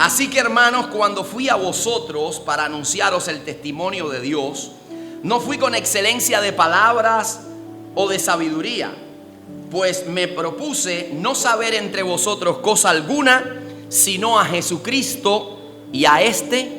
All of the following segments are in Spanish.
Así que, hermanos, cuando fui a vosotros para anunciaros el testimonio de Dios, no fui con excelencia de palabras o de sabiduría, pues me propuse no saber entre vosotros cosa alguna, sino a Jesucristo y a este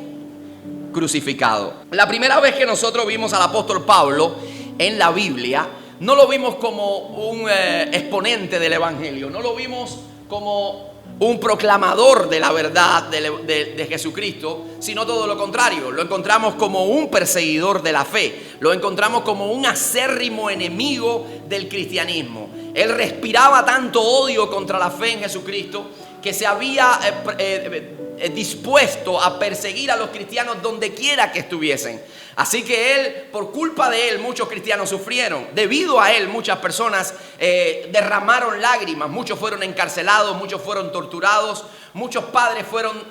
crucificado. La primera vez que nosotros vimos al apóstol Pablo en la Biblia, no lo vimos como un exponente del evangelio, no lo vimos como un proclamador de la verdad de Jesucristo, sino todo lo contrario. Lo encontramos como un perseguidor de la fe, lo encontramos como un acérrimo enemigo del cristianismo. Él respiraba tanto odio contra la fe en Jesucristo que se había dispuesto a perseguir a los cristianos donde quiera que estuviesen. Así que él, por culpa de él, muchos cristianos sufrieron. Debido a él, muchas personas derramaron lágrimas. Muchos fueron encarcelados, muchos fueron torturados, muchos padres fueron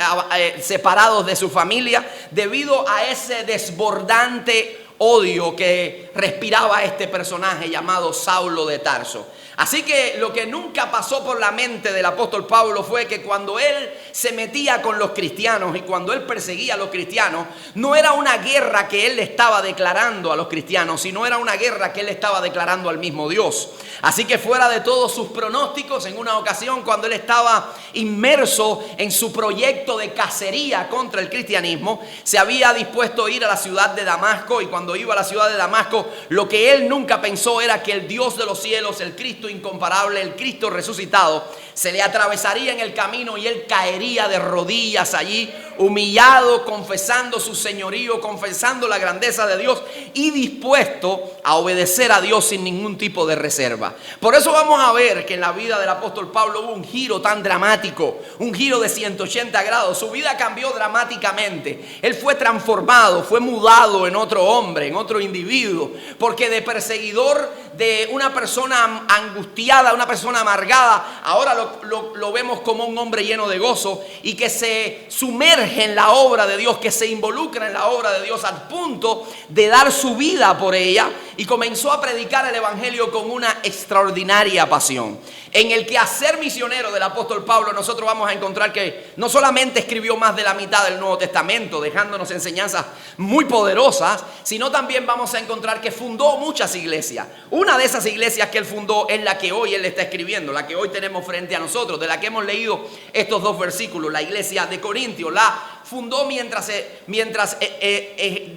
separados de su familia debido a ese desbordante odio que respiraba este personaje llamado Saulo de Tarso. Así que lo que nunca pasó por la mente del apóstol Pablo fue que cuando él se metía con los cristianos y cuando él perseguía a los cristianos, no era una guerra que él le estaba declarando a los cristianos, sino era una guerra que él estaba declarando al mismo Dios. Así que fuera de todos sus pronósticos, en una ocasión cuando él estaba inmerso en su proyecto de cacería contra el cristianismo, se había dispuesto a ir a la ciudad de Damasco, y cuando iba a la ciudad de Damasco, lo que él nunca pensó era que el Dios de los cielos, el Cristo incomparable, el Cristo resucitado, se le atravesaría en el camino y él caería de rodillas allí, humillado, confesando su señorío, confesando la grandeza de Dios y dispuesto a obedecer a Dios sin ningún tipo de reserva. Por eso vamos a ver que en la vida del apóstol Pablo hubo un giro tan dramático, un giro de 180 grados. Su vida cambió dramáticamente. Él fue transformado, fue mudado en otro hombre, en otro individuo, porque de perseguidor, de una persona angustiada, una persona amargada, ahora lo vemos como un hombre lleno de gozo y que se sumerge en la obra de Dios, que se involucra en la obra de Dios al punto de dar su vida por ella, y comenzó a predicar el evangelio con una extraordinaria pasión. En el quehacer misionero del apóstol Pablo nosotros vamos a encontrar que no solamente escribió más de la mitad del Nuevo Testamento, dejándonos enseñanzas muy poderosas, sino también vamos a encontrar que fundó muchas iglesias. Una de esas iglesias que él fundó es la que hoy él está escribiendo, la que hoy tenemos frente a nosotros, de la que hemos leído estos dos versículos. La iglesia de Corintios la fundó mientras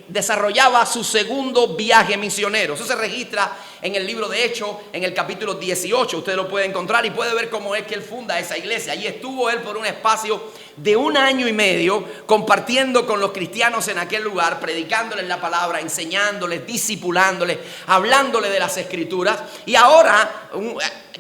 desarrollaba su segundo viaje misionero. Eso se registra en el libro de Hechos, en el capítulo 18. Usted lo puede encontrar y puede ver cómo es que él funda esa iglesia. Allí estuvo él por un espacio de 1 año y medio compartiendo con los cristianos en aquel lugar, predicándoles la palabra, enseñándoles, discipulándoles, hablándoles de las escrituras. Y ahora,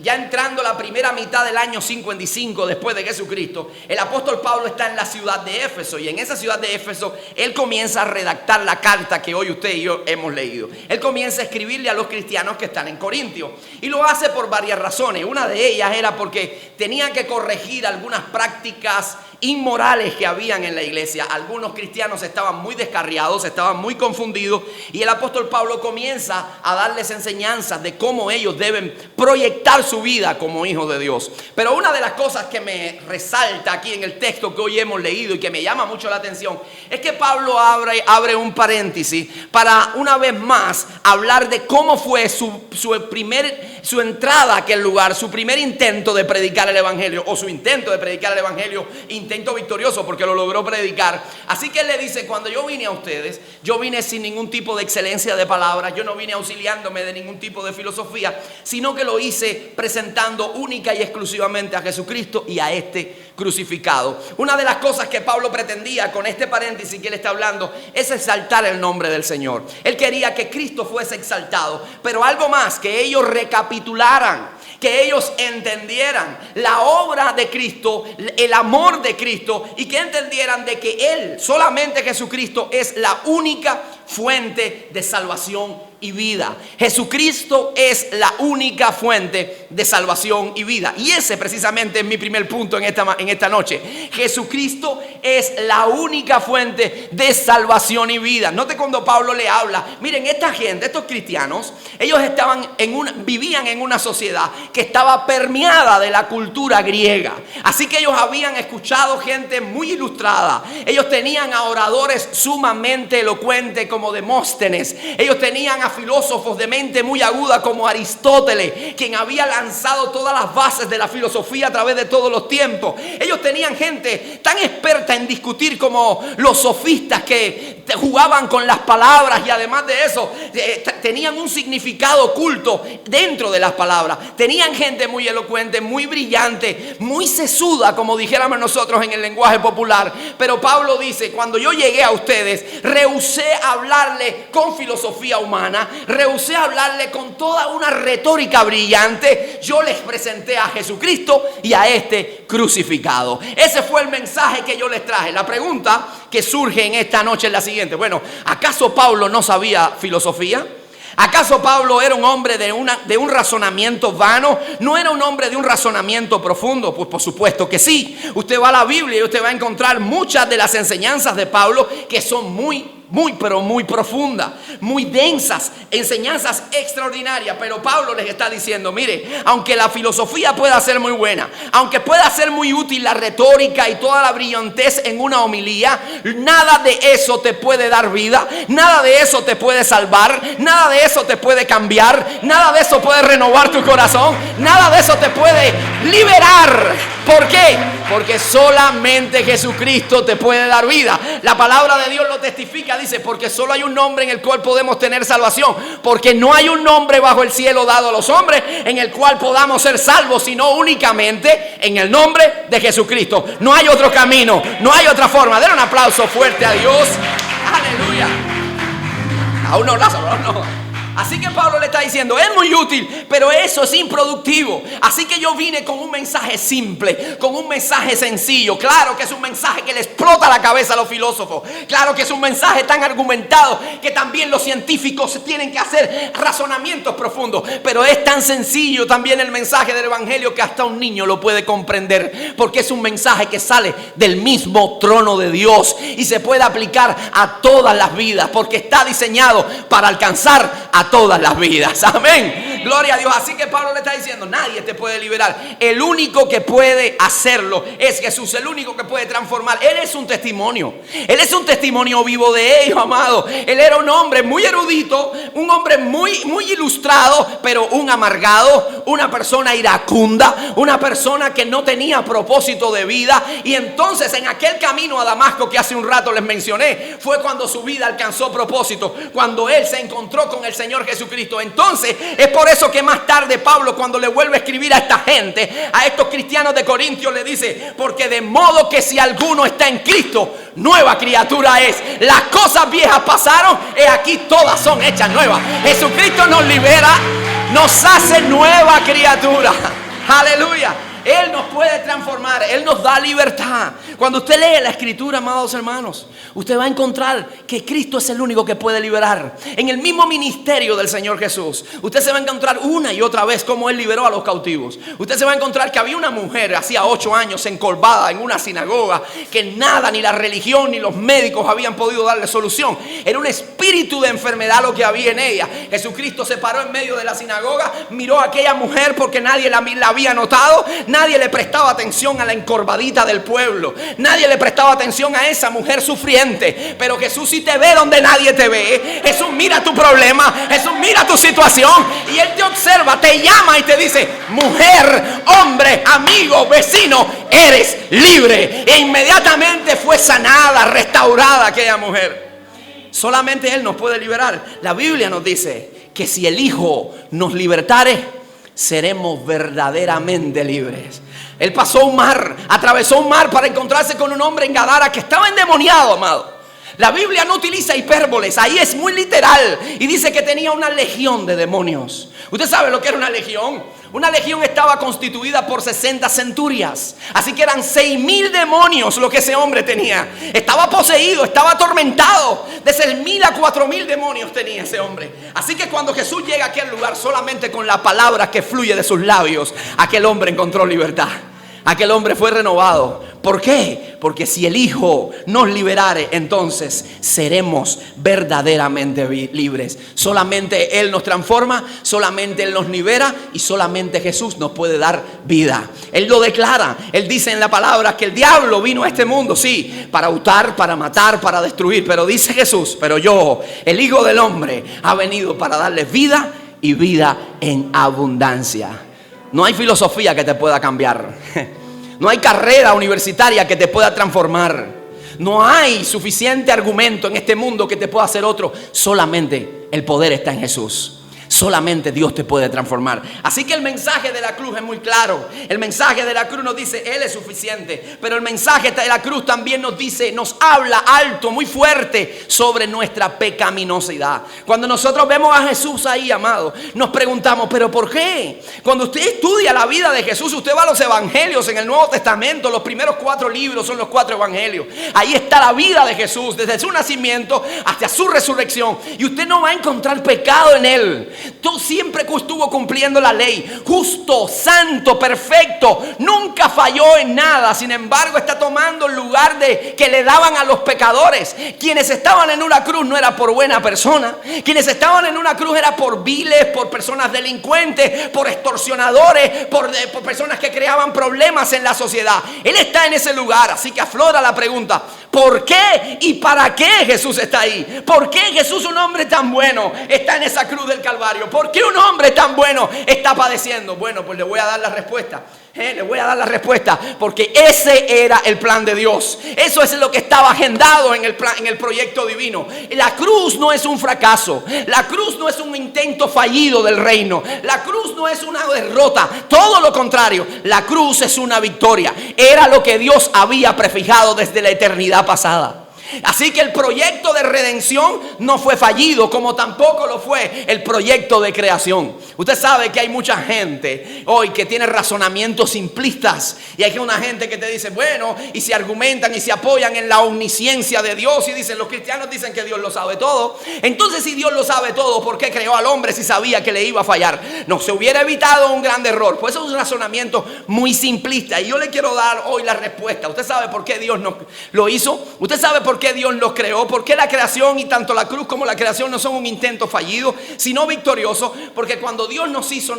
ya entrando la primera mitad del año 55 después de Jesucristo, el apóstol Pablo está en la ciudad de Éfeso, y en esa ciudad de Éfeso él comienza a redactar la carta que hoy usted y yo hemos leído. Él comienza a escribirle a los cristianos que están en Corintio, y lo hace por varias razones. Una de ellas era porque tenían que corregir algunas prácticas inmorales que habían en la iglesia. Algunos cristianos estaban muy descarriados, estaban muy confundidos, y el apóstol Pablo comienza a darles enseñanzas de cómo ellos deben proyectar su vida como hijos de Dios. Pero una de las cosas que me resalta aquí en el texto que hoy hemos leído y que me llama mucho la atención es que Pablo abre un paréntesis para una vez más hablar de cómo fue su entrada a aquel lugar, su primer intento de predicar el evangelio, o su intento de predicar el evangelio, intento victorioso porque lo logró predicar. Así que él le dice: cuando yo vine a ustedes, yo vine sin ningún tipo de excelencia de palabras, yo no vine auxiliándome de ningún tipo de filosofía, sino que lo hice presentando única y exclusivamente a Jesucristo y a este crucificado. Una de las cosas que Pablo pretendía con este paréntesis que él está hablando es exaltar el nombre del Señor. Él quería que Cristo fuese exaltado, pero algo más, que ellos recapitularan, que ellos entendieran la obra de Cristo, el amor de Cristo, y que entendieran de que Él, solamente Jesucristo, es la única fuente de salvación y vida. Jesucristo es la única fuente de salvación y vida. Y ese precisamente es mi primer punto en esta noche. Jesucristo es la única fuente de salvación y vida. Note cuando Pablo le habla. Miren, esta gente, estos cristianos, ellos vivían en una sociedad que estaba permeada de la cultura griega. Así que ellos habían escuchado gente muy ilustrada. Ellos tenían a oradores sumamente elocuentes como Demóstenes. Ellos tenían a filósofos de mente muy aguda como Aristóteles, quien había lanzado todas las bases de la filosofía a través de todos los tiempos. Ellos tenían gente tan experta en discutir como los sofistas, que jugaban con las palabras y además de eso tenían un significado oculto dentro de las palabras. Tenían gente muy elocuente, muy brillante, muy sesuda, como dijéramos nosotros en el lenguaje popular. Pero Pablo dice: cuando yo llegué a ustedes, rehusé hablarle con filosofía humana, rehusé hablarle con toda una retórica brillante. Yo les presenté a Jesucristo y a este crucificado. Ese fue el mensaje que yo les traje. La pregunta que surge en esta noche es la siguiente: bueno, ¿acaso Pablo no sabía filosofía? ¿Acaso Pablo era un hombre de un razonamiento vano? ¿No era un hombre de un razonamiento profundo? Pues por supuesto que sí. Usted va a la Biblia y usted va a encontrar muchas de las enseñanzas de Pablo que son muy profundas, muy densas, enseñanzas extraordinarias. Pero Pablo les está diciendo: mire, aunque la filosofía pueda ser muy buena, aunque pueda ser muy útil la retórica y toda la brillantez en una homilía, nada de eso te puede dar vida, nada de eso te puede salvar, nada de eso te puede cambiar, nada de eso puede renovar tu corazón, nada de eso te puede liberar. ¿Por qué? Porque solamente Jesucristo te puede dar vida. La palabra de Dios lo testifica. Dice: porque solo hay un nombre en el cual podemos tener salvación, porque no hay un nombre bajo el cielo dado a los hombres en el cual podamos ser salvos, sino únicamente en el nombre de Jesucristo. No hay otro camino, no hay otra forma. Den un aplauso fuerte a Dios. Aleluya. Aún no, Lázaro, aún no. Así que Pablo le está diciendo: es muy útil, pero eso es improductivo. Así que yo vine con un mensaje simple, con un mensaje sencillo. Claro que es un mensaje que le explota la cabeza a los filósofos. Claro que es un mensaje tan argumentado que también los científicos tienen que hacer razonamientos profundos. Pero es tan sencillo también el mensaje del evangelio que hasta un niño lo puede comprender, porque es un mensaje que sale del mismo trono de Dios y se puede aplicar a todas las vidas, porque está diseñado para alcanzar a todas las vidas. Amén. Gloria a Dios. Así que Pablo le está diciendo: nadie te puede liberar. El único que puede hacerlo es Jesús. El único que puede transformar. Él es un testimonio. Él es un testimonio vivo de ellos, amado. Él era un hombre muy erudito, un hombre muy ilustrado, pero un amargado, una persona iracunda, una persona que no tenía propósito de vida. Y entonces en aquel camino a Damasco que hace un rato les mencioné, fue cuando su vida alcanzó propósito, cuando él se encontró con el Señor Jesucristo. Entonces es por eso que más tarde Pablo, cuando le vuelve a escribir a esta gente, a estos cristianos de Corintios, le dice: porque de modo que si alguno está en Cristo, nueva criatura es. Las cosas viejas pasaron, he aquí todas son hechas nuevas. Jesucristo nos libera, nos hace nueva criatura. Aleluya. Él nos puede transformar, Él nos da libertad. Cuando usted lee la Escritura, amados hermanos, usted va a encontrar que Cristo es el único que puede liberar. En el mismo ministerio del Señor Jesús, usted se va a encontrar una y otra vez cómo Él liberó a los cautivos. Usted se va a encontrar que había una mujer hacía 8 años encorvada en una sinagoga, que nada, ni la religión ni los médicos habían podido darle solución. Era un espíritu de enfermedad lo que había en ella. Jesucristo se paró en medio de la sinagoga, miró a aquella mujer porque nadie la había notado. Nadie le prestaba atención a la encorvadita del pueblo. Nadie le prestaba atención a esa mujer sufriente. Pero Jesús sí te ve donde nadie te ve. Jesús mira tu problema. Jesús mira tu situación. Y Él te observa, te llama y te dice: mujer, hombre, amigo, vecino, eres libre. E inmediatamente fue sanada, restaurada aquella mujer. Solamente Él nos puede liberar. La Biblia nos dice que si el Hijo nos libertare, seremos verdaderamente libres. Él pasó un mar, atravesó un mar para encontrarse con un hombre en Gadara que estaba endemoniado, amado. La Biblia no utiliza hipérboles, ahí es muy literal. Y dice que tenía una legión de demonios. ¿Usted sabe lo que era una legión? Una legión estaba constituida por 60 centurias. Así que eran 6,000 demonios lo que ese hombre tenía. Estaba poseído, estaba atormentado. De 6,000 a 4,000 demonios tenía ese hombre. Así que cuando Jesús llega a aquel lugar, solamente con la palabra que fluye de sus labios, aquel hombre encontró libertad. Aquel hombre fue renovado. ¿Por qué? Porque si el Hijo nos liberare, entonces seremos verdaderamente libres. Solamente Él nos transforma, solamente Él nos libera y solamente Jesús nos puede dar vida. Él lo declara. Él dice en la palabra que el diablo vino a este mundo, sí, para hurtar, para matar, para destruir. Pero dice Jesús, pero yo, el Hijo del Hombre, ha venido para darles vida y vida en abundancia. No hay filosofía que te pueda cambiar. No hay carrera universitaria que te pueda transformar. No hay suficiente argumento en este mundo que te pueda hacer otro. Solamente el poder está en Jesús. Solamente Dios te puede transformar. Así que el mensaje de la cruz es muy claro. El mensaje de la cruz nos dice, Él es suficiente. Pero el mensaje de la cruz también nos dice, nos habla alto, muy fuerte sobre nuestra pecaminosidad. Cuando nosotros vemos a Jesús ahí, amado, nos preguntamos, ¿pero por qué? Cuando usted estudia la vida de Jesús, usted va a los evangelios en el Nuevo Testamento, los primeros 4 libros son los 4 evangelios. Ahí está la vida de Jesús, desde su nacimiento hasta su resurrección. Y usted no va a encontrar pecado en Él. Tú siempre estuvo cumpliendo la ley, justo, santo, perfecto, nunca falló en nada. Sin embargo, está tomando el lugar de que le daban a los pecadores. Quienes estaban en una cruz no era por buena persona. Quienes estaban en una cruz era por viles, por personas delincuentes, por extorsionadores, por personas que creaban problemas en la sociedad. Él está en ese lugar, así que aflora la pregunta, ¿por qué y para qué Jesús está ahí? ¿Por qué Jesús, un hombre tan bueno, está en esa cruz del Calvario? ¿Por qué un hombre tan bueno está padeciendo? Bueno, pues le voy a dar la respuesta. Le voy a dar la respuesta, porque ese era el plan de Dios. Eso es lo que estaba agendado en el plan, en el proyecto divino. La cruz no es un fracaso. La cruz no es un intento fallido del reino. La cruz no es una derrota. Todo lo contrario, la cruz es una victoria. Era lo que Dios había prefijado desde la eternidad pasada. Así que el proyecto de redención no fue fallido, como tampoco lo fue el proyecto de creación. Usted sabe que hay mucha gente hoy que tiene razonamientos simplistas. Y hay una gente que te dice, bueno, y se argumentan y se apoyan en la omnisciencia de Dios. Y dicen, los cristianos dicen que Dios lo sabe todo. Entonces, si Dios lo sabe todo, ¿por qué creó al hombre si sabía que le iba a fallar? No, se hubiera evitado un gran error. Pues eso es un razonamiento muy simplista. Y yo le quiero dar hoy la respuesta. ¿Usted sabe por qué Dios lo hizo? ¿Usted sabe por qué Dios los creó? ¿Por qué la creación y tanto la cruz como la creación no son un intento fallido, sino victorioso? Porque cuando Dios nos hizo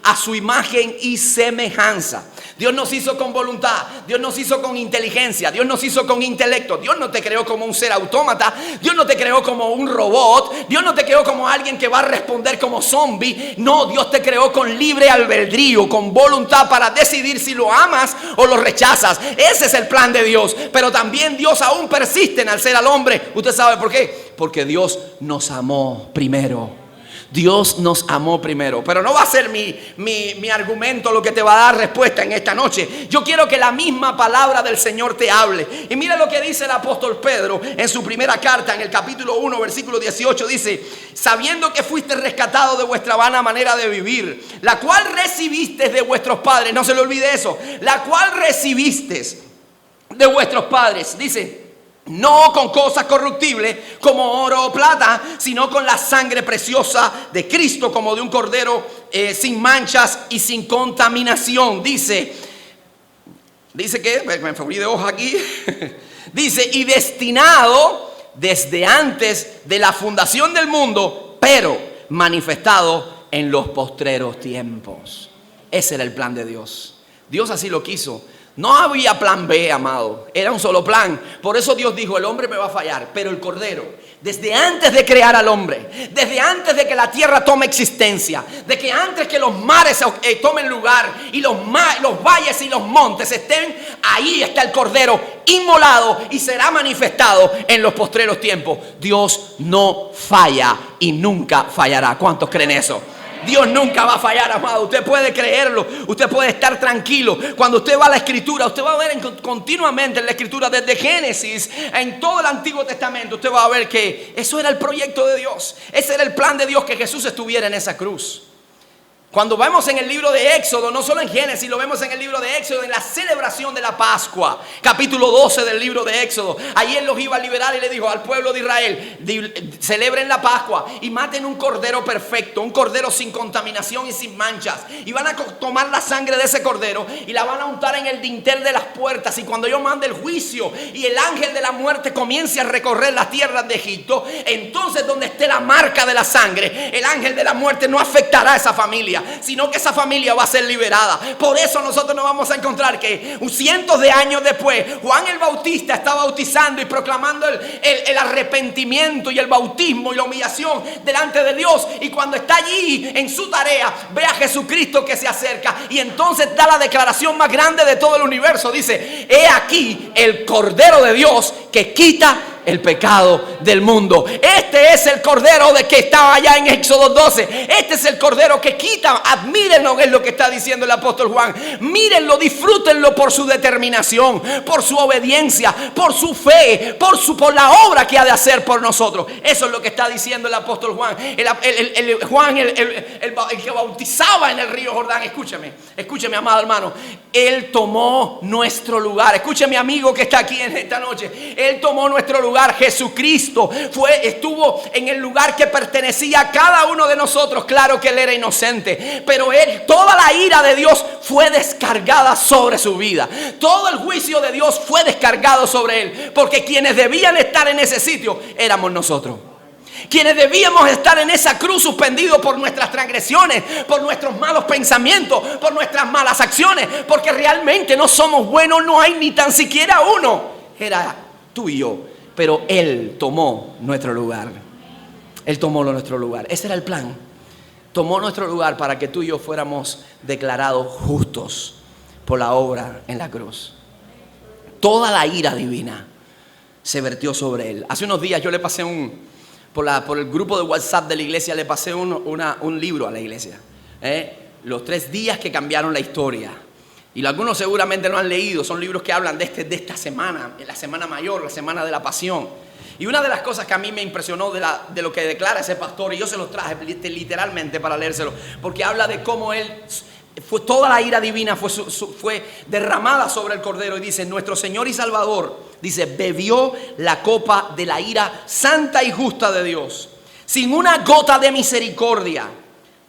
a su imagen y semejanza. Dios nos hizo con voluntad, Dios nos hizo con inteligencia, Dios nos hizo con intelecto. Dios no te creó como un ser autómata, Dios no te creó como un robot, Dios no te creó como alguien que va a responder como zombie. No, Dios te creó con libre albedrío, con voluntad para decidir si lo amas o lo rechazas. Ese es el plan de Dios. Pero también Dios aún persiste en hacer al hombre. ¿Usted sabe por qué? Porque Dios nos amó primero. Dios nos amó primero. Pero no va a ser mi argumento lo que te va a dar respuesta en esta noche. Yo quiero que la misma palabra del Señor te hable. Y mira lo que dice el apóstol Pedro en su primera carta, en el capítulo 1, versículo 18. Dice, sabiendo que fuiste rescatado de vuestra vana manera de vivir, la cual recibiste de vuestros padres. No se le olvide eso. La cual recibiste de vuestros padres. Dice, no con cosas corruptibles como oro o plata, sino con la sangre preciosa de Cristo, como de un cordero sin manchas y sin contaminación. Dice que, me fui de hoja aquí. Dice, y destinado desde antes de la fundación del mundo, pero manifestado en los postreros tiempos. Ese era el plan de Dios. Dios así lo quiso. No había plan B, amado. Era un solo plan. Por eso Dios dijo, el hombre me va a fallar, pero el cordero, desde antes de crear al hombre, desde antes de que la tierra tome existencia, de que antes que los mares tomen lugar y los valles y los montes estén, ahí está el cordero inmolado y será manifestado en los postreros tiempos. Dios no falla y nunca fallará. ¿Cuántos creen eso? Dios nunca va a fallar, amado. Usted puede creerlo, usted puede estar tranquilo. Cuando usted va a la Escritura, usted va a ver continuamente en la Escritura, desde Génesis, en todo el Antiguo Testamento, usted va a ver que eso era el proyecto de Dios. Ese era el plan de Dios, que Jesús estuviera en esa cruz. Cuando vemos en el libro de Éxodo, no solo en Génesis, lo vemos en el libro de Éxodo, en la celebración de la Pascua, capítulo 12 del libro de Éxodo. Ahí Él los iba a liberar y le dijo al pueblo de Israel: celebren la Pascua y maten un cordero perfecto, un cordero sin contaminación y sin manchas. Y van a tomar la sangre de ese cordero y la van a untar en el dintel de las puertas. Y cuando yo mande el juicio y el ángel de la muerte comience a recorrer las tierras de Egipto, entonces donde esté la marca de la sangre, el ángel de la muerte no afectará a esa familia, sino que esa familia va a ser liberada. Por eso nosotros nos vamos a encontrar que cientos de años después, Juan el Bautista está bautizando y proclamando el arrepentimiento y el bautismo y la humillación delante de Dios. Y cuando está allí en su tarea, ve a Jesucristo que se acerca y entonces da la declaración más grande de todo el universo. Dice: he aquí el Cordero de Dios que quita el pecado del mundo. Este es el Cordero de que estaba allá en Éxodo 12. Este es el Cordero que quita. Admírenlo, es lo que está diciendo el apóstol Juan. Mírenlo, disfrútenlo por su determinación, por su obediencia, por su fe, por la obra que ha de hacer por nosotros. Eso es lo que está diciendo el apóstol Juan. Juan, el que bautizaba en el río Jordán. Escúcheme, amado hermano. Él tomó nuestro lugar. Escúcheme, amigo que está aquí en esta noche. Él tomó nuestro lugar. Jesucristo estuvo en el lugar que pertenecía a cada uno de nosotros. Claro que Él era inocente, pero toda la ira de Dios fue descargada sobre su vida. Todo el juicio de Dios fue descargado sobre Él, porque quienes debían estar en ese sitio éramos nosotros. Quienes debíamos estar en esa cruz suspendidos por nuestras transgresiones, por nuestros malos pensamientos, por nuestras malas acciones, porque realmente no somos buenos, no hay ni tan siquiera uno. Era tú y yo, pero Él tomó nuestro lugar. Él tomó nuestro lugar. Ese era el plan. Tomó nuestro lugar para que tú y yo fuéramos declarados justos por la obra en la cruz. Toda la ira divina se vertió sobre Él. Hace unos días yo le pasé por el grupo de WhatsApp de la iglesia, le pasé un libro a la iglesia. Los 3 días que cambiaron la historia. Y algunos seguramente lo han leído. Son libros que hablan de esta semana, la semana mayor, la semana de la pasión. Y una de las cosas que a mí me impresionó de lo que declara ese pastor, y yo se los traje literalmente para leérselo, porque habla de cómo toda la ira divina fue derramada sobre el Cordero. Y dice: nuestro Señor y Salvador, dice, bebió la copa de la ira santa y justa de Dios, sin una gota de misericordia,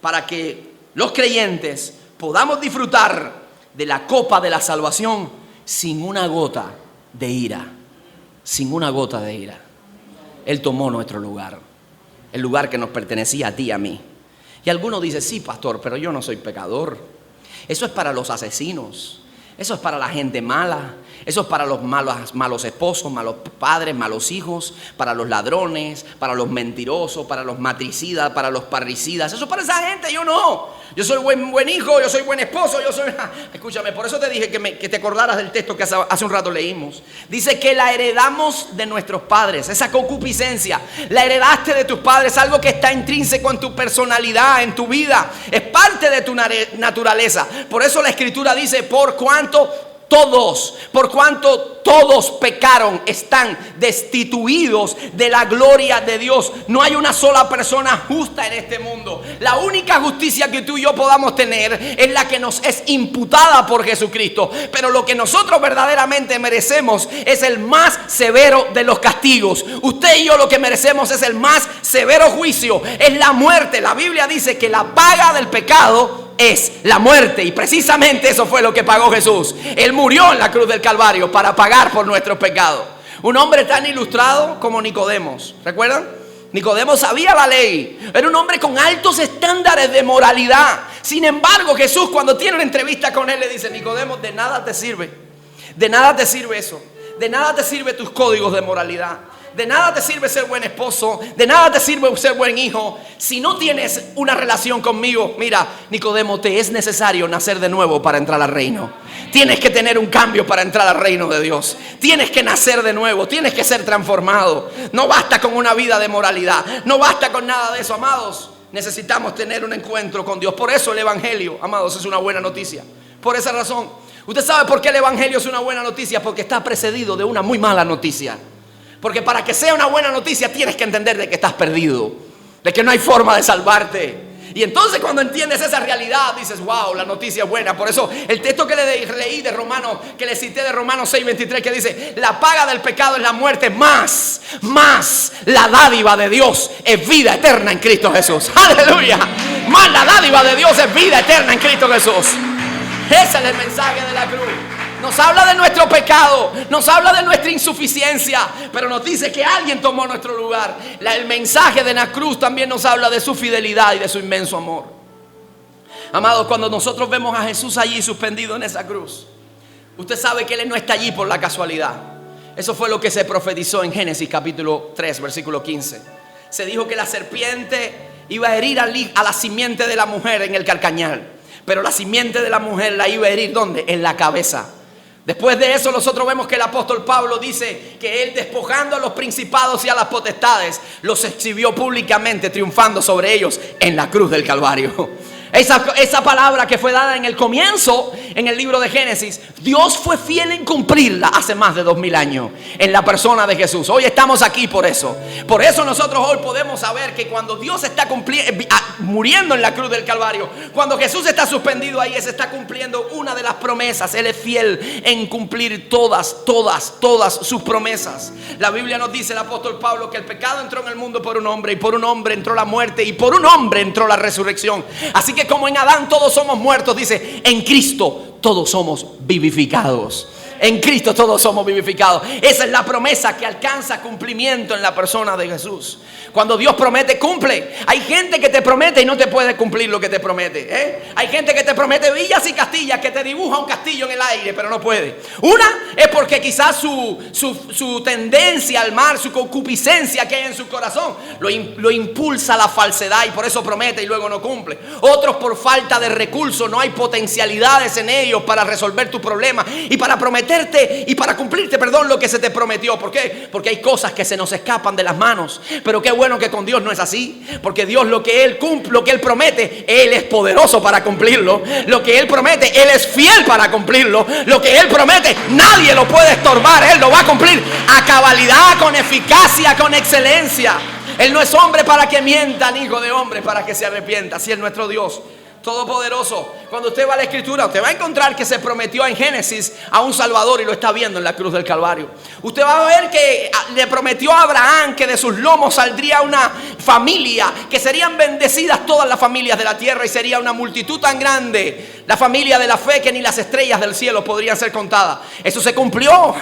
para que los creyentes podamos disfrutar de la copa de la salvación sin una gota de ira. Sin una gota de ira. Él tomó nuestro lugar. El lugar que nos pertenecía a ti y a mí. Y algunos dicen: sí, pastor, pero yo no soy pecador. Eso es para los asesinos. Eso es para la gente mala. Eso es para los malos esposos, malos padres, malos hijos, para los ladrones, para los mentirosos, para los matricidas, para los parricidas. Eso es para esa gente. Yo no. Yo soy buen hijo, yo soy buen esposo, yo soy... Escúchame, por eso te dije que te acordaras del texto que hace un rato leímos. Dice que la heredamos de nuestros padres, esa concupiscencia. La heredaste de tus padres, algo que está intrínseco en tu personalidad, en tu vida. Es parte de tu naturaleza. Por eso la Escritura dice: por cuanto todos pecaron, están destituidos de la gloria de Dios. No hay una sola persona justa en este mundo. La única justicia que tú y yo podamos tener es la que nos es imputada por Jesucristo. Pero lo que nosotros verdaderamente merecemos es el más severo de los castigos. Usted y yo lo que merecemos es el más severo juicio, es la muerte. La Biblia dice que la paga del pecado es la muerte, y precisamente eso fue lo que pagó Jesús. Él murió en la cruz del Calvario para pagar por nuestros pecados. Un hombre tan ilustrado como Nicodemo, ¿recuerdan? Nicodemo sabía la ley, era un hombre con altos estándares de moralidad. Sin embargo, Jesús, cuando tiene una entrevista con él, le dice: Nicodemo, de nada te sirve eso, de nada te sirve tus códigos de moralidad. De nada te sirve ser buen esposo, de nada te sirve ser buen hijo, si no tienes una relación conmigo. Mira, Nicodemo, te es necesario nacer de nuevo para entrar al reino. Tienes que tener un cambio para entrar al reino de Dios. Tienes que nacer de nuevo, tienes que ser transformado. No basta con una vida de moralidad, no basta con nada de eso, amados. necesitamos tener un encuentro con Dios. Por eso el Evangelio, amados, es una buena noticia. Por esa razón. ¿Usted sabe por qué el Evangelio es una buena noticia? Porque está precedido de una muy mala noticia. Porque para que sea una buena noticia tienes que entender de que estás perdido, de que no hay forma de salvarte. Y entonces cuando entiendes esa realidad dices, wow, la noticia es buena. Por eso el texto que leí de Romanos, que le cité de Romanos 6:23, que dice, la paga del pecado es la muerte, más la dádiva de Dios es vida eterna en Cristo Jesús. Aleluya. Más la dádiva de Dios es vida eterna en Cristo Jesús. Ese es el mensaje de la cruz. Nos habla de nuestro pecado, nos habla de nuestra insuficiencia, pero nos dice que alguien tomó nuestro lugar. El mensaje de la cruz también nos habla de su fidelidad y de su inmenso amor. Amados, cuando nosotros vemos a Jesús allí suspendido en esa cruz, usted sabe que Él no está allí por la casualidad. Eso fue lo que se profetizó en Génesis capítulo 3, versículo 15. Se dijo que la serpiente iba a herir a la simiente de la mujer en el carcañal, pero la simiente de la mujer la iba a herir ¿dónde? En la cabeza. Después de eso nosotros vemos que el apóstol Pablo dice que él, despojando a los principados y a las potestades, los exhibió públicamente, triunfando sobre ellos en la cruz del Calvario. Esa palabra que fue dada en el comienzo, en el libro de Génesis, Dios fue fiel en cumplirla hace más de 2000 años en la persona de Jesús. Hoy estamos aquí por eso. Por eso nosotros hoy podemos saber que cuando Dios está muriendo en la cruz del Calvario, cuando Jesús está suspendido ahí, se está cumpliendo una de las promesas. Él es fiel en cumplir todas sus promesas. La Biblia nos dice, el apóstol Pablo, que el pecado entró en el mundo por un hombre, y por un hombre entró la muerte, y por un hombre entró la resurrección. Así que como en Adán todos somos muertos, dice, en Cristo todos somos vivificados. En Cristo todos somos vivificados. Esa es la promesa que alcanza cumplimiento en la persona de Jesús. Cuando Dios promete, cumple. Hay gente que te promete y no te puede cumplir lo que te promete, Hay gente que te promete villas y castillas, que te dibuja un castillo en el aire, pero no puede. Una es porque quizás su tendencia al mal, su concupiscencia que hay en su corazón lo impulsa a la falsedad, y por eso promete y luego no cumple. Otros por falta de recursos, no hay potencialidades en ellos para resolver tu problema y para prometerte y para cumplirte, lo que se te prometió. ¿Por qué? Porque hay cosas que se nos escapan de las manos. Pero qué bueno que con Dios no es así, porque Dios lo que Él cumple, lo que Él promete, Él es poderoso para cumplirlo. Lo que Él promete, Él es fiel para cumplirlo. Lo que Él promete, nadie lo puede estorbar. Él lo va a cumplir a cabalidad, con eficacia, con excelencia. Él no es hombre para que mienta, ni hijo de hombre para que se arrepienta. Así es nuestro Dios todopoderoso. Cuando usted va a la Escritura, usted va a encontrar que se prometió en Génesis a un Salvador, y lo está viendo en la cruz del Calvario. Usted va a ver que le prometió a Abraham que de sus lomos saldría una familia, que serían bendecidas todas las familias de la tierra, y sería una multitud tan grande, la familia de la fe, que ni las estrellas del cielo podrían ser contadas. Eso se cumplió.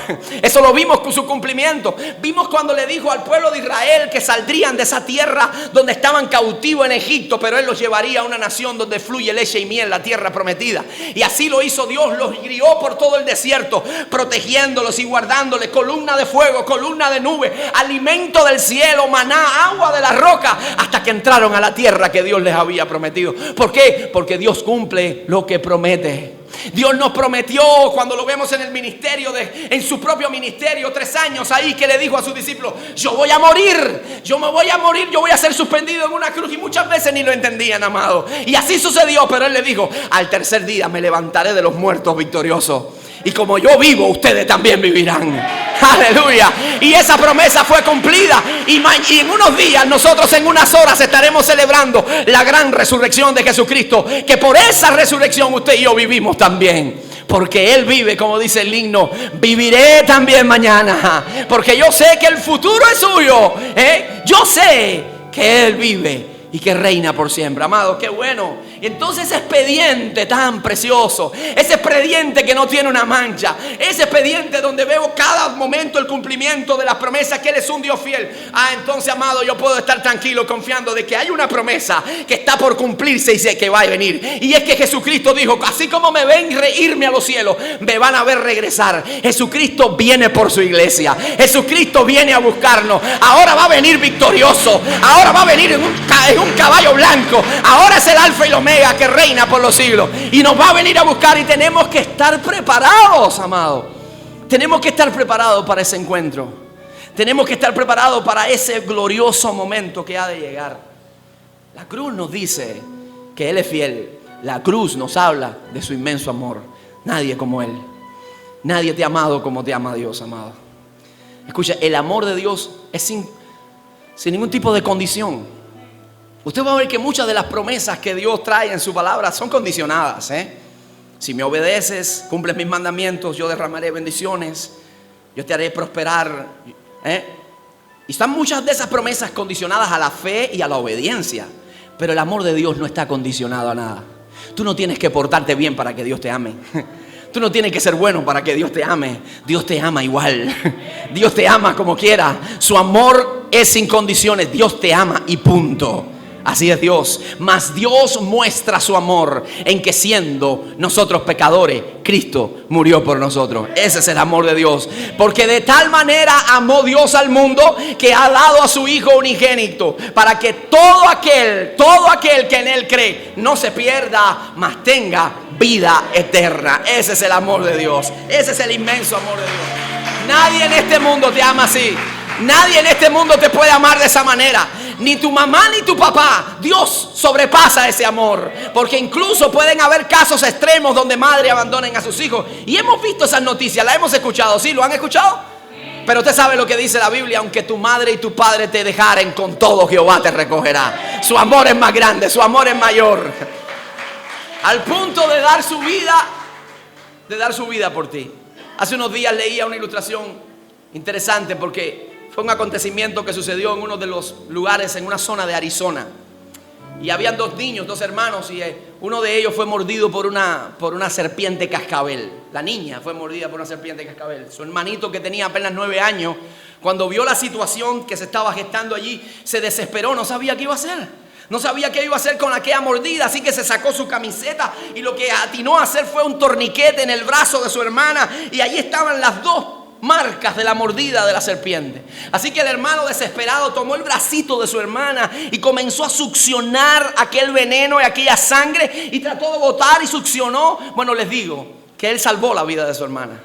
Eso lo vimos con su cumplimiento. Vimos cuando le dijo al pueblo de Israel que saldrían de esa tierra donde estaban cautivos en Egipto, pero Él los llevaría a una nación donde fluye leche y miel, la tierra prometida. Y así lo hizo Dios. Los guió por todo el desierto, protegiéndolos y guardándoles. Columna de fuego, columna de nube, alimento del cielo, maná, agua de la roca, hasta que entraron a la tierra que Dios les había prometido. ¿Por qué? Porque Dios cumple lo que promete. Dios nos prometió, cuando lo vemos en el ministerio, en su propio ministerio, 3 años ahí, que le dijo a sus discípulos, yo voy a morir, yo me voy a morir, yo voy a ser suspendido en una cruz. Y muchas veces ni lo entendían, amado. Y así sucedió, pero Él le dijo, al tercer día me levantaré de los muertos victorioso. Y como yo vivo, ustedes también vivirán. Aleluya. Y esa promesa fue cumplida. Y en unos días, nosotros en unas horas estaremos celebrando la gran resurrección de Jesucristo. Que por esa resurrección usted y yo vivimos también. Porque Él vive, como dice el himno, viviré también mañana. Porque yo sé que el futuro es suyo. Yo sé que Él vive y que reina por siempre. Amado, qué bueno. Y entonces ese expediente tan precioso, ese expediente que no tiene una mancha, ese expediente donde veo cada momento el cumplimiento de las promesas, que Él es un Dios fiel. Entonces, amado, yo puedo estar tranquilo confiando de que hay una promesa que está por cumplirse y sé que va a venir. Y es que Jesucristo dijo, así como me ven irme a los cielos, me van a ver regresar. Jesucristo viene por su iglesia. Jesucristo viene a buscarnos. Ahora va a venir victorioso. Ahora va a venir en un caballo blanco. Ahora es el alfa y el omega, que reina por los siglos, y nos va a venir a buscar. Y tenemos que estar preparados, amado. Tenemos que estar preparados para ese encuentro. Tenemos que estar preparados para ese glorioso momento que ha de llegar. La cruz nos dice que Él es fiel. La cruz nos habla de su inmenso amor. Nadie como Él. Nadie te ha amado como te ama Dios, amado. Escucha, el amor de Dios es sin ningún tipo de condición. Usted va a ver que muchas de las promesas que Dios trae en su palabra son condicionadas, Si me obedeces, cumples mis mandamientos, yo derramaré bendiciones, yo te haré prosperar, Y están muchas de esas promesas condicionadas a la fe y a la obediencia. Pero el amor de Dios no está condicionado a nada. Tú no tienes que portarte bien para que Dios te ame. Tú no tienes que ser bueno para que Dios te ame. Dios te ama igual. Dios te ama como quiera. Su amor es sin condiciones. Dios te ama y punto. Así es Dios. Mas Dios muestra su amor en que siendo nosotros pecadores, Cristo murió por nosotros. Ese es el amor de Dios. Porque de tal manera amó Dios al mundo que ha dado a su Hijo unigénito, para que todo aquel que en Él cree no se pierda, mas tenga vida eterna. Ese es el amor de Dios. Ese es el inmenso amor de Dios. Nadie en este mundo te ama así. Nadie en este mundo te puede amar de esa manera. Ni tu mamá ni tu papá. Dios sobrepasa ese amor. Porque incluso pueden haber casos extremos donde madres abandonen a sus hijos. Y hemos visto esas noticias, las hemos escuchado. ¿Sí? ¿Lo han escuchado? Pero usted sabe lo que dice la Biblia. Aunque tu madre y tu padre te dejaren, con todo Jehová te recogerá. Su amor es más grande, su amor es mayor. Al punto de dar su vida por ti. Hace unos días leía una ilustración interesante porque fue un acontecimiento que sucedió en uno de los lugares, en una zona de Arizona. Y habían dos niños, dos hermanos, y uno de ellos fue mordido por una serpiente cascabel. La niña fue mordida por una serpiente cascabel. Su hermanito, que tenía apenas 9 años, cuando vio la situación que se estaba gestando allí, se desesperó, no sabía qué iba a hacer. No sabía qué iba a hacer con aquella mordida, así que se sacó su camiseta y lo que atinó a hacer fue un torniquete en el brazo de su hermana, y allí estaban las dos marcas de la mordida de la serpiente. Así que el hermano desesperado tomó el bracito de su hermana y comenzó a succionar aquel veneno y aquella sangre y trató de botar y succionó. Bueno, les digo que él salvó la vida de su hermana.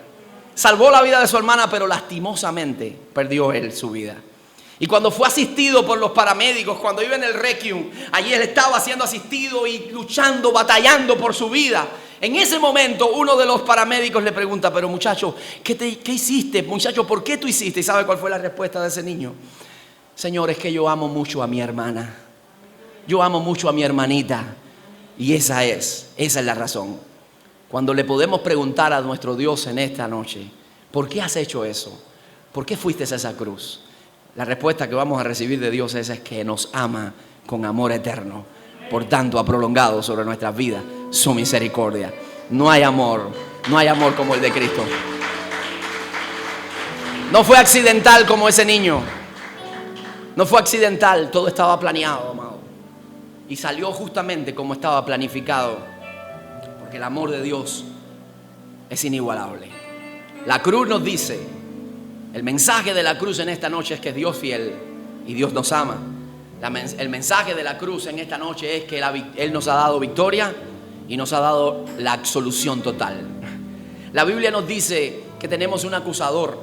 Salvó la vida de su hermana, pero lastimosamente perdió él su vida. Y cuando fue asistido por los paramédicos, cuando iba en el Requiem, allí él estaba siendo asistido y luchando, batallando por su vida. En ese momento uno de los paramédicos le pregunta: pero muchacho, ¿qué hiciste? Muchacho, ¿por qué tú hiciste? ¿Y sabe cuál fue la respuesta de ese niño? Señor, es que yo amo mucho a mi hermana. Yo amo mucho a mi hermanita. Y esa es la razón. Cuando le podemos preguntar a nuestro Dios en esta noche: ¿por qué has hecho eso? ¿Por qué fuiste a esa cruz? La respuesta que vamos a recibir de Dios es que nos ama con amor eterno. Por tanto, ha prolongado sobre nuestras vidas su misericordia. No hay amor como el de Cristo. No fue accidental como ese niño. No fue accidental, todo estaba planeado, amado. Y salió justamente como estaba planificado. Porque el amor de Dios es inigualable. La cruz nos dice, el mensaje de la cruz en esta noche es que Dios es fiel y Dios nos ama. El mensaje de la cruz en esta noche es que Él nos ha dado victoria y nos ha dado la absolución total. La Biblia nos dice que tenemos un acusador.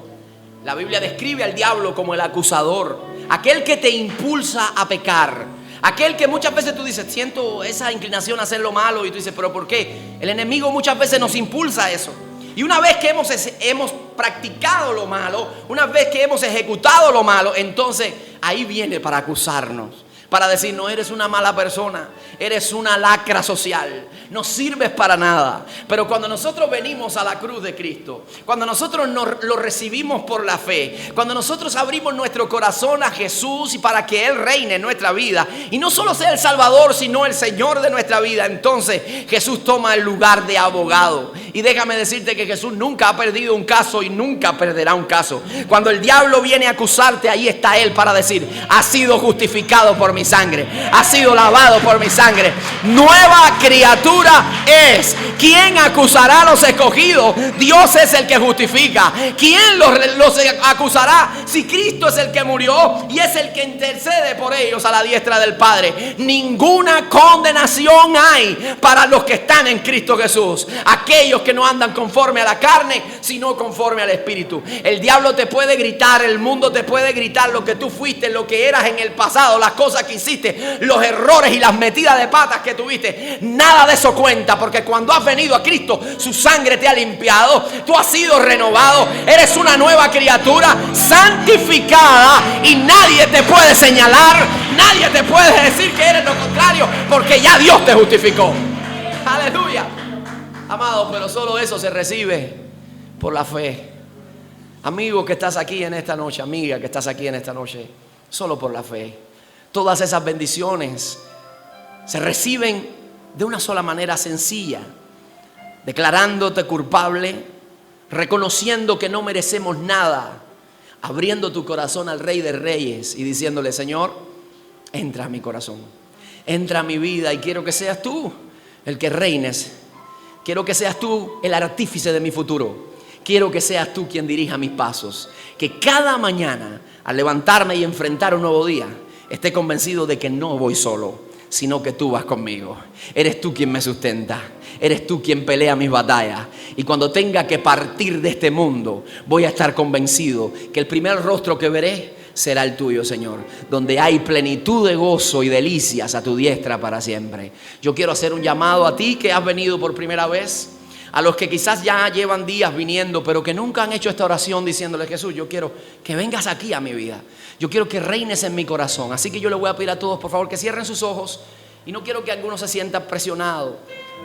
La Biblia describe al diablo como el acusador, aquel que te impulsa a pecar, aquel que muchas veces tú dices: siento esa inclinación a hacer lo malo, y tú dices: ¿pero por qué? El enemigo muchas veces nos impulsa a eso. Y una vez que hemos practicado lo malo, una vez que hemos ejecutado lo malo, entonces ahí viene para acusarnos, para decir: no, eres una mala persona, eres una lacra social, no sirves para nada. Pero cuando nosotros venimos a la cruz de Cristo, cuando nosotros lo recibimos por la fe, cuando nosotros abrimos nuestro corazón a Jesús y para que Él reine en nuestra vida, y no solo sea el Salvador, sino el Señor de nuestra vida, entonces Jesús toma el lugar de abogado. Y déjame decirte que Jesús nunca ha perdido un caso y nunca perderá un caso. Cuando el diablo viene a acusarte, ahí está Él para decir: ha sido justificado por mi sangre, ha sido lavado por mi sangre, nueva criatura es. ¿Quién acusará a los escogidos? Dios es el que justifica. ¿Quién los acusará? Si Cristo es el que murió y es el que intercede por ellos a la diestra del Padre. Ninguna condenación hay para los que están en Cristo Jesús, aquellos que no andan conforme a la carne, sino conforme al Espíritu. El diablo te puede gritar, el mundo te puede gritar lo que tú fuiste, lo que eras en el pasado, las cosas que hiciste, los errores y las metidas de patas que tuviste. Nada de eso cuenta, porque cuando has venido a Cristo, su sangre te ha limpiado, tú has sido renovado, eres una nueva criatura, santificada, y nadie te puede señalar, nadie te puede decir que eres lo contrario, porque ya Dios te justificó. Aleluya. Amado, pero solo eso se recibe por la fe. Amigo que estás aquí en esta noche, amiga que estás aquí en esta noche, solo por la fe. Todas esas bendiciones se reciben de una sola manera sencilla: declarándote culpable, reconociendo que no merecemos nada, abriendo tu corazón al Rey de Reyes y diciéndole: Señor, entra a mi corazón, entra a mi vida, y quiero que seas tú el que reines. Quiero que seas tú el artífice de mi futuro. Quiero que seas tú quien dirija mis pasos. Que cada mañana, al levantarme y enfrentar un nuevo día, esté convencido de que no voy solo, sino que tú vas conmigo. Eres tú quien me sustenta. Eres tú quien pelea mis batallas. Y cuando tenga que partir de este mundo, voy a estar convencido que el primer rostro que veré será el tuyo, Señor, donde hay plenitud de gozo y delicias a tu diestra para siempre. Yo quiero hacer un llamado a ti que has venido por primera vez, a los que quizás ya llevan días viniendo, pero que nunca han hecho esta oración diciéndole: Jesús, yo quiero que vengas aquí a mi vida, yo quiero que reines en mi corazón. Así que yo le voy a pedir a todos, por favor, que cierren sus ojos, y no quiero que alguno se sienta presionado,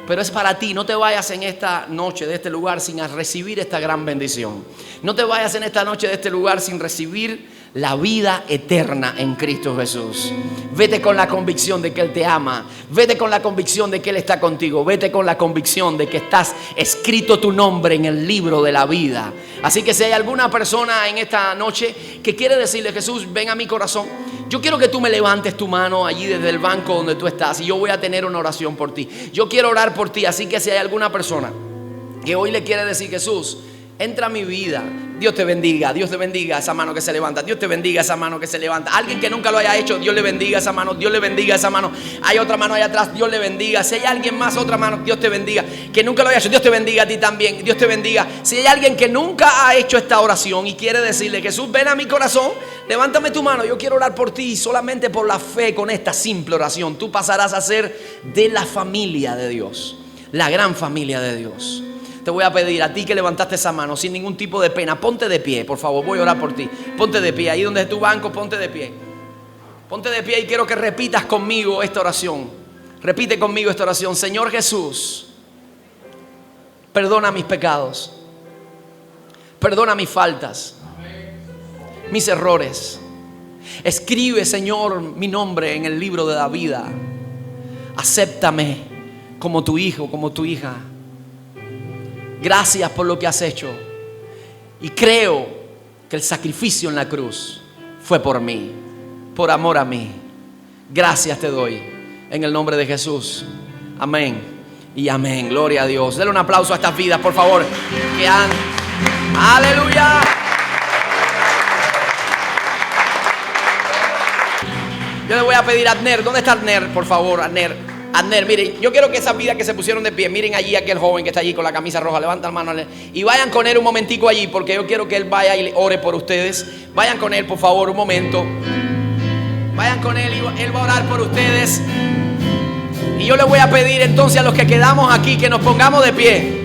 pero es para ti. No te vayas en esta noche de este lugar sin recibir esta gran bendición. No te vayas en esta noche de este lugar sin recibir la vida eterna en Cristo Jesús. Vete con la convicción de que Él te ama. Vete con la convicción de que Él está contigo. Vete con la convicción de que estás escrito tu nombre en el libro de la vida. Así que si hay alguna persona en esta noche que quiere decirle: Jesús, ven a mi corazón, yo quiero que tú me levantes tu mano allí desde el banco donde tú estás, y yo voy a tener una oración por ti. Yo quiero orar por ti. Así que si hay alguna persona que hoy le quiere decir: Jesús, entra a mi vida, Dios te bendiga esa mano que se levanta, Dios te bendiga esa mano que se levanta. Alguien que nunca lo haya hecho, Dios le bendiga esa mano, Dios le bendiga esa mano. Hay otra mano allá atrás, Dios le bendiga. Si hay alguien más, otra mano, Dios te bendiga, que nunca lo haya hecho, Dios te bendiga a ti también, Dios te bendiga. Si hay alguien que nunca ha hecho esta oración y quiere decirle: Jesús, ven a mi corazón, levántame tu mano, yo quiero orar por ti. Solamente por la fe, con esta simple oración, tú pasarás a ser de la familia de Dios, la gran familia de Dios. Te voy a pedir a ti que levantaste esa mano sin ningún tipo de pena, ponte de pie, por favor, voy a orar por ti. Ponte de pie, ahí donde es tu banco, ponte de pie. Ponte de pie y quiero que repitas conmigo esta oración. Repite conmigo esta oración: Señor Jesús, perdona mis pecados, perdona mis faltas, mis errores. Escribe, Señor, mi nombre en el libro de la vida. Acéptame como tu hijo, como tu hija. Gracias por lo que has hecho. Y creo que el sacrificio en la cruz fue por mí, por amor a mí. Gracias te doy en el nombre de Jesús. Amén y amén. Gloria a Dios. Denle un aplauso a estas vidas, por favor, que han... ¡Aleluya! Yo le voy a pedir a Adner. ¿Dónde está Adner? Por favor, Adner. Adner, miren, yo quiero que esas vidas que se pusieron de pie, miren allí aquel joven que está allí con la camisa roja, levanta la mano y vayan con él un momentico allí, porque yo quiero que él vaya y ore por ustedes. Vayan con él, por favor, un momento. Vayan con él y él va a orar por ustedes. Y yo le voy a pedir entonces a los que quedamos aquí que nos pongamos de pie.